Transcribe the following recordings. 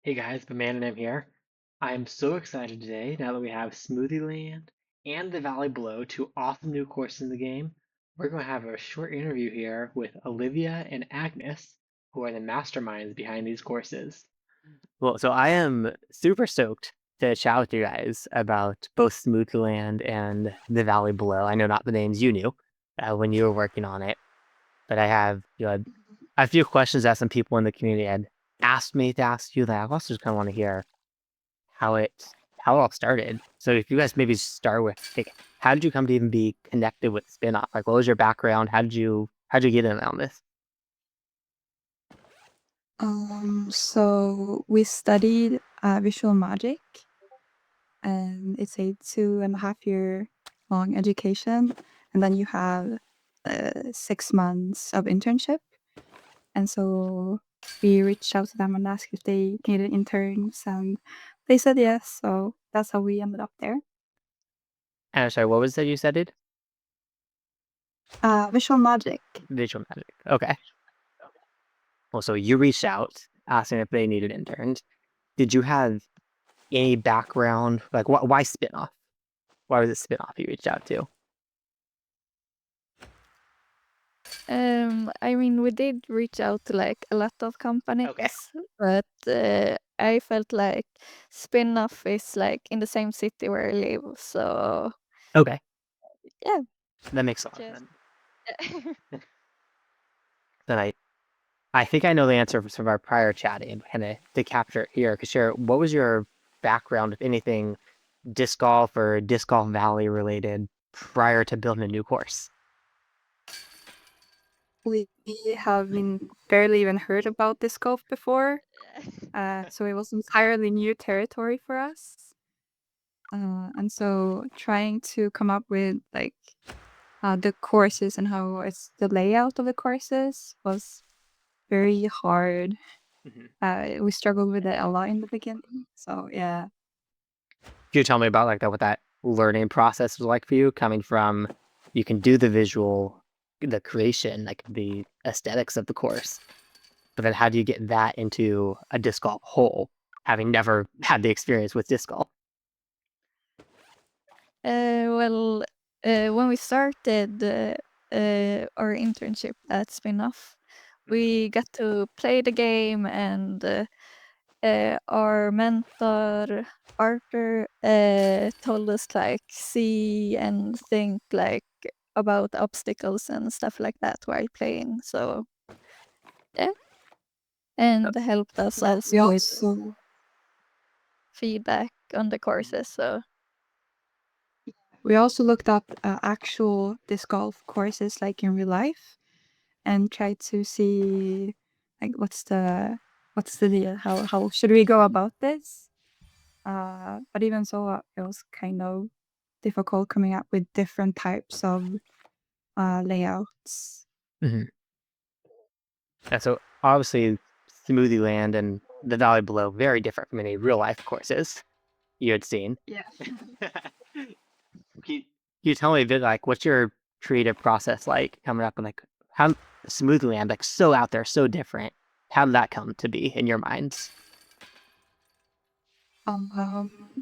Hey guys, Banana here. I'm so excited today now that we have Smoothie Land and the Valley Below, two awesome new courses in the game. We're going to have a short interview here with Olivia and Agnes, who are the masterminds behind these courses. Well, so I am super stoked to chat with you guys about both Smoothland and the Valley Below. I know not the names you knew when you were working on it, but I have a few questions that some people in the community had asked me to ask you that I also just kind of want to hear how it how it all started. So if you guys maybe start with like, how did you come to even be connected with Spinoff? Like, what was your background? How did you get in on this? So we studied visual magic, and it's a 2.5 year long education, and then you have 6 months of internship. And so we reached out to them and asked if they needed interns, and they said yes. So that's how we ended up there. And sorry, what was that you studied? Visual magic. Visual magic. Okay. Well, so you reached out asking if they needed interns. Did you have any background? Like, why spinoff? Why was it spinoff you reached out to? I mean, we did reach out to like a lot of Okay. companies, but I felt like Spinoff is like in the same city where I live, so Okay. yeah, That makes a lot of just sense. Then I think I know the answer from some of our prior chatting, kind of to capture it here. Cause share what was your background, if anything, disc golf or disc golf valley related prior to building a new course? We have been barely even heard about disc golf before, so it was entirely new territory for us. And so trying to come up with like the courses and how it's the layout of the courses was very hard. Mhm. We struggled with it a lot in the beginning. So yeah. Could you tell me about like that, what that learning process was like for you, coming from you can do the visual, the creation, like the aesthetics of the course, but then how do you get that into a disc golf hole, having never had the experience with disc golf? well, when we started our internship at Spinoff, Mhm. we got to play the game, and our mentor Arthur told us like see and think like about obstacles and stuff like that while playing. So yeah, Uh, and helped us We also with also feedback on the mhm. courses. So we also looked up actual disc golf courses like in real life and tried to see like what's the deal? How should we go about this? But even so, it was kind of difficult coming up with different types of layouts. Mhm. And so obviously Smoothie Land and the Valley Below, very different from any real life courses you had seen. Yeah. Can you tell me a bit like what's your creative process like coming up and like how Smoothie Land, like so out there, so different. How did that come to be in your minds?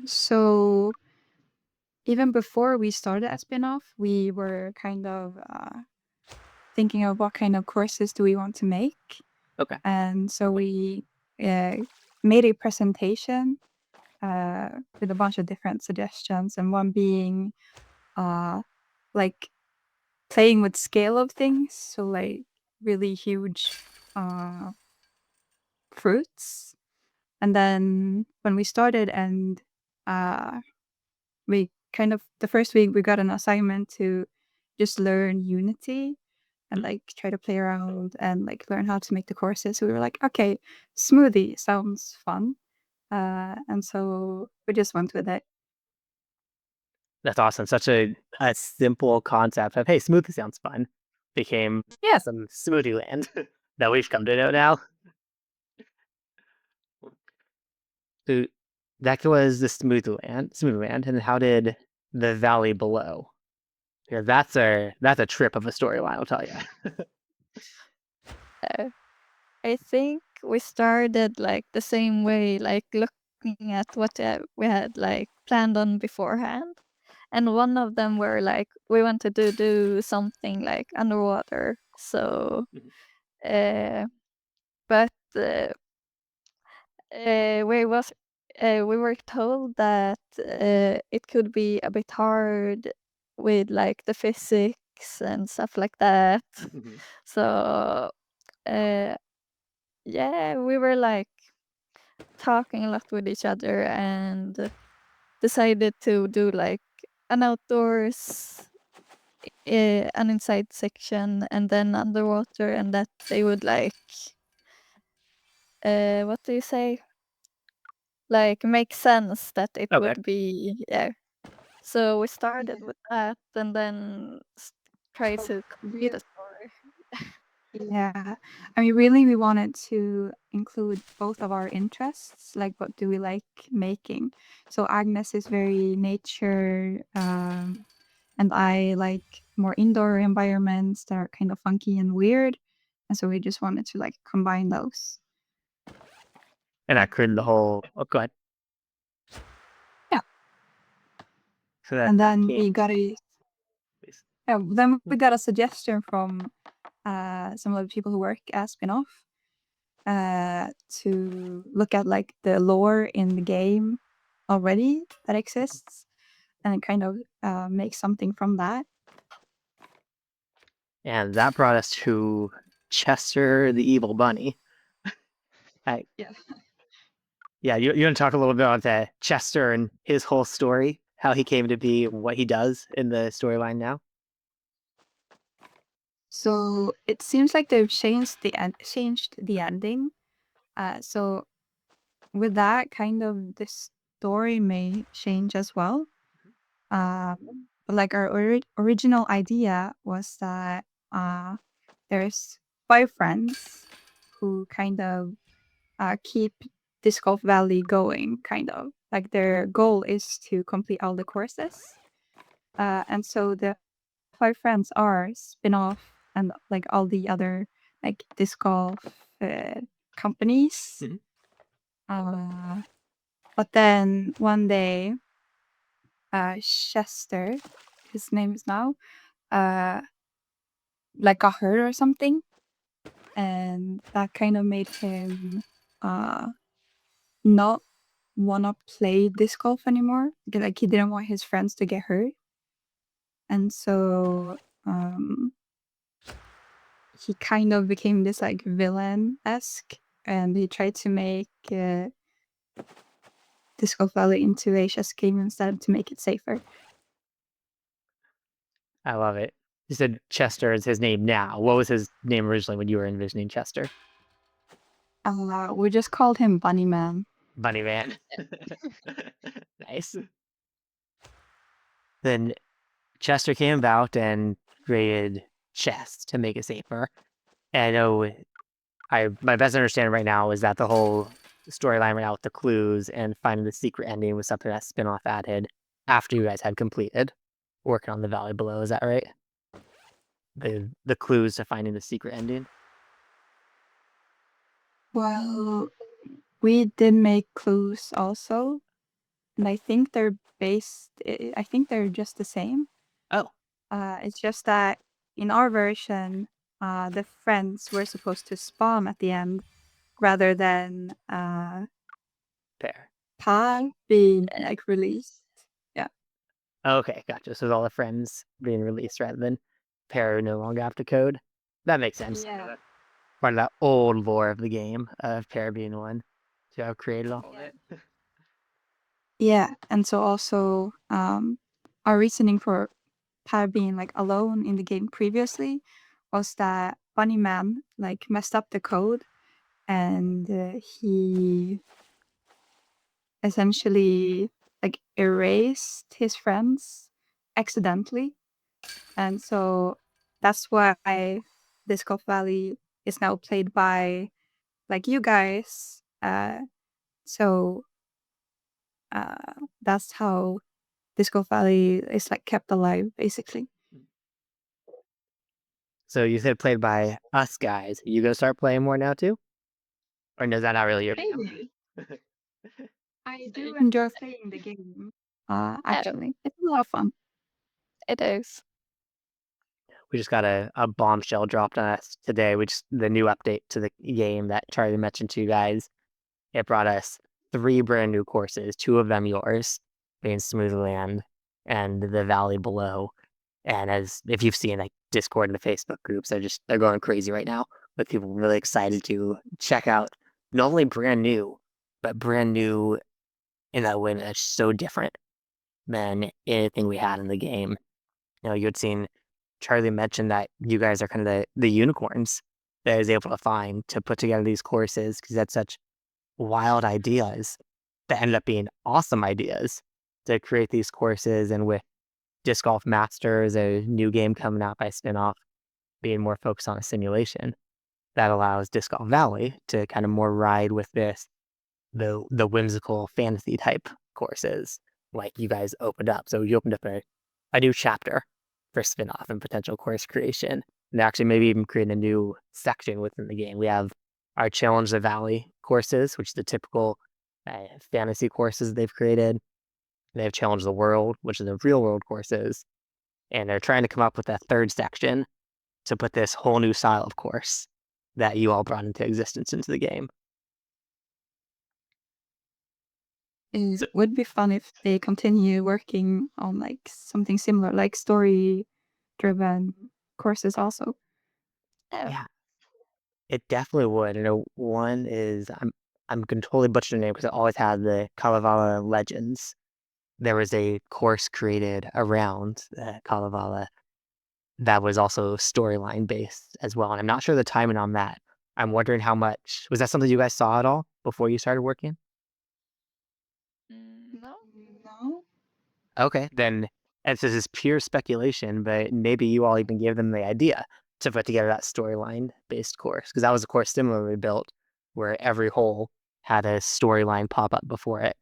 So even before we started a spinoff, we were kind of thinking of what kind of courses do we want to make, Okay. and so we uh, made a presentation with a bunch of different suggestions, and one being uh, like playing with scale of things, so like really huge uh, fruits. And then when we started and uh, we kind of the first week we got an assignment to just learn Unity and Mhm. like try to play around and like learn how to make the courses. So we were like, okay, smoothie sounds fun. And so we just went with it. That's awesome. Such a simple concept of hey, smoothie sounds fun. Became yeah, some smoothie land that we've come to know now. So that was the smoothie land, and how did the valley below? Yeah, that's a trip of a storyline, I'll tell you. uh, I think we started like the same way, like looking at what we had like planned on beforehand. And one of them were like we wanted to do something like underwater. So, uh, but we were told that it could be a bit hard with like the physics and stuff like that. So yeah, we were like talking a lot with each other and decided to do like an outdoors, an inside section, and then underwater, and that they would like, what do you say? Like make sense that it Okay. would be, yeah. So we started with that and then try to complete the story. Yeah. I mean, really, we wanted to include both of our interests. Like, what do we like making? So Agnes is very nature, and I like more indoor environments that are kind of funky and weird. And so we just wanted to like combine those. And that created the whole. Oh, go ahead. Yeah. So that And then came. we got a Please. yeah, then we got a suggestion from some of the people who work at Spinoff to look at like the lore in the game already that exists and kind of make something from that. And that brought us to Chester the Evil Bunny. Yeah. Yeah, you want to talk a little bit about Chester and his whole story, how he came to be what he does in the storyline now? So it seems like they've changed the ending. So with that, kind of the story may change as well. But like our original idea was that there's 5 friends who kind of keep Disc Golf Valley going, kind of. Like their goal is to complete all the courses. And so the 5 friends are spin-off and like all the other like disc golf companies. Mhm. But then one day, Chester, his name is now, uh, like got hurt or something, and that kind of made him not wanna play disc golf anymore. Like he didn't want his friends to get hurt, and so he kind of became this like villain-esque, and he tried to make Disc Golf Valley into a chess game instead to make it safer. I love it. You said Chester is his name now. What was his name originally when you were envisioning Chester? We just called him Bunny Man. Bunny Man. Nice. Then Chester came about and created chess to make it safer. And I know my best understanding right now is that the whole storyline right now with the clues and finding the secret ending was something that Spinoff added after you guys had completed working on the Valley Below. Is that right? The clues to finding the secret ending. Well, we did make clues also, and I think they're based. I think they're just the same. Oh, It's just that in our version, the friends were supposed to spawn at the end rather than fair. Pi being like released. Yeah. Okay, gotcha. So all the friends being released rather than pair no longer have to code. That makes sense. Yeah. Part of that old lore of the game of pair being one. So I've created all of it. Yeah, and so also our reasoning for Pi being like alone in the game previously was that Bunny Man like messed up the code and he essentially like erased his friends accidentally, and so that's why Disc Golf Valley is now played by like you guys. So that's how Disco Valley is like kept alive, basically. So you said played by us guys. You gonna start playing more now too? Or is that not really your Maybe. I do Maybe. enjoy playing the game. Oh, Actually, it's a lot of fun. it is. We just got a bombshell dropped on us today, which the new update to the game that Charlie mentioned to you guys. It brought us 3 brand new courses, 2 of them yours, being Smoothland and the Valley Below. And as if you've seen like Discord and the Facebook groups, they're going crazy right now with people really excited to check out not only brand new, but brand new in that way that's so different than anything we had in the game. You had seen Charlie mention that you guys are kind of the unicorns that is able to find to put together these courses because that's such wild ideas that ended up being awesome ideas to create these courses. And with Disc Golf Masters, a new game coming out by Spinoff, being more focused on a simulation that allows Disc Golf Valley to kind of more ride with the whimsical fantasy type courses like you guys opened up. So you opened up a new chapter for Spinoff and potential course creation, and actually maybe even create a new section within the game. We have our Challenge the Valley courses, which is the typical fantasy courses they've created. They have Challenge the World, which is the real world courses, and they're trying to come up with a third section to put this whole new style of course that you all brought into existence into the game. It So, would be fun if they continue working on like something similar, like story-driven courses also. Oh, yeah, it definitely would. One is I'm gonna totally butcher the name because I always had the Kalevala Legends. There was a course created around Kalevala that was also storyline based as well, and I'm not sure the timing on that. I'm wondering how much was that something you guys saw at all before you started working? no. No. Okay, then, and this is pure speculation, but maybe you all even gave them the idea to put together that storyline based course because that was a course similarly built where every hole had a storyline pop up before it,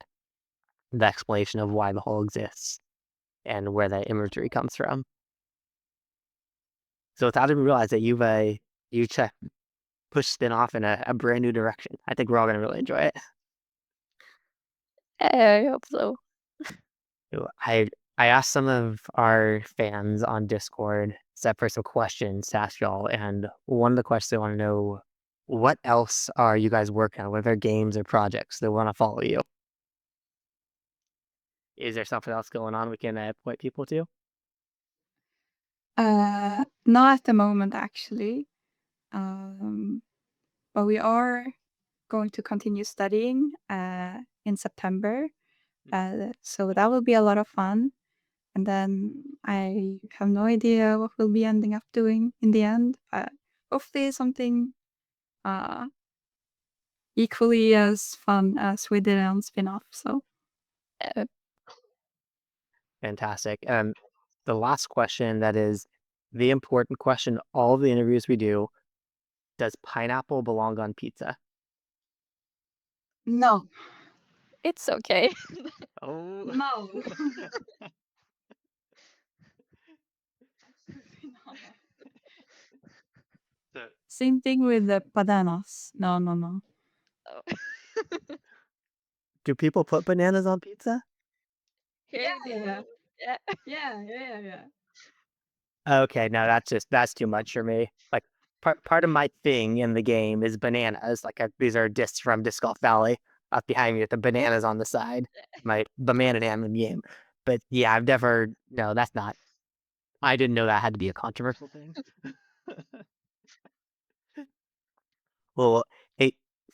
the explanation of why the hole exists and where that imagery comes from. So without even realize that you pushed spin off in a brand new direction. I think we're all gonna really enjoy it. I hope so. Ooh, I asked some of our fans on Discord set for some questions to ask y'all, and one of the questions they want to know, what else are you guys working on? What other games or projects they want to follow you? Is there something else going on we can point people to? Not at the moment actually. But we are going to continue studying in September. So that will be a lot of fun. And then I have no idea what we'll be ending up doing in the end. But hopefully something uh, equally as fun as we did on spin-off. So Uh, Fantastic. The last question that is the important question all of the interviews we do, does pineapple belong on pizza? no, it's okay. Oh. no. So, Same thing with the bananas. No, no, no. Oh. do people put bananas on pizza? Here we Yeah, go. Yeah. yeah. Okay, no, that's too much for me. Like part of my thing in the game is bananas. Like these are discs from Disc Golf Valley up behind me with the bananas on the side. My banana jam in the game. But yeah, I've never no, that's not. I didn't know that had to be a controversial thing. Well, hey,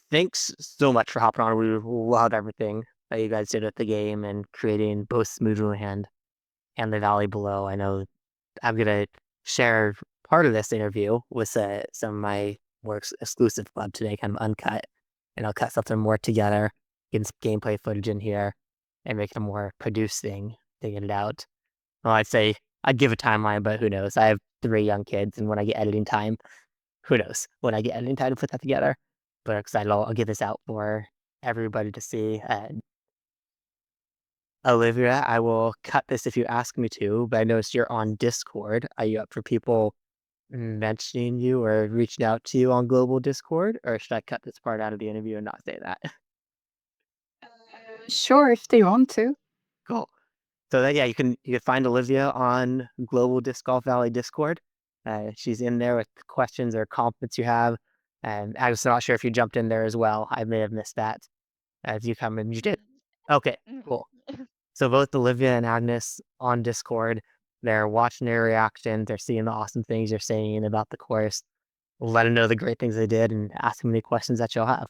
thanks so much for hopping on. We love everything that you guys did with the game and creating both Smoothland and the Valley Below. I know I'm gonna share part of this interview with some of my more exclusive club today, kind of uncut, and I'll cut something more together, get some gameplay footage in here, and make it a more produced thing to get it out. Well, I'd give a timeline, but who knows? I have 3 young kids, and when I get editing time, who knows when I get editing time to put that together. But I'm excited. I'll get this out for everybody to see. Olivia, I will cut this if you ask me to, but I noticed you're on Discord. Are you up for people mentioning you or reaching out to you on global Discord, or should I cut this part out of the interview and not say that? Sure, if they want to. Cool. So that, yeah, you can find Olivia on Global Disc Golf Valley Discord. She's in there with questions or comments you have. And I was not sure if you jumped in there as well. I may have missed that as you come in. You did. Okay, cool. So both Olivia and Agnes on Discord, they're watching your reactions. They're seeing the awesome things you're saying about the course. Let them know the great things they did and ask them any questions that you'll have.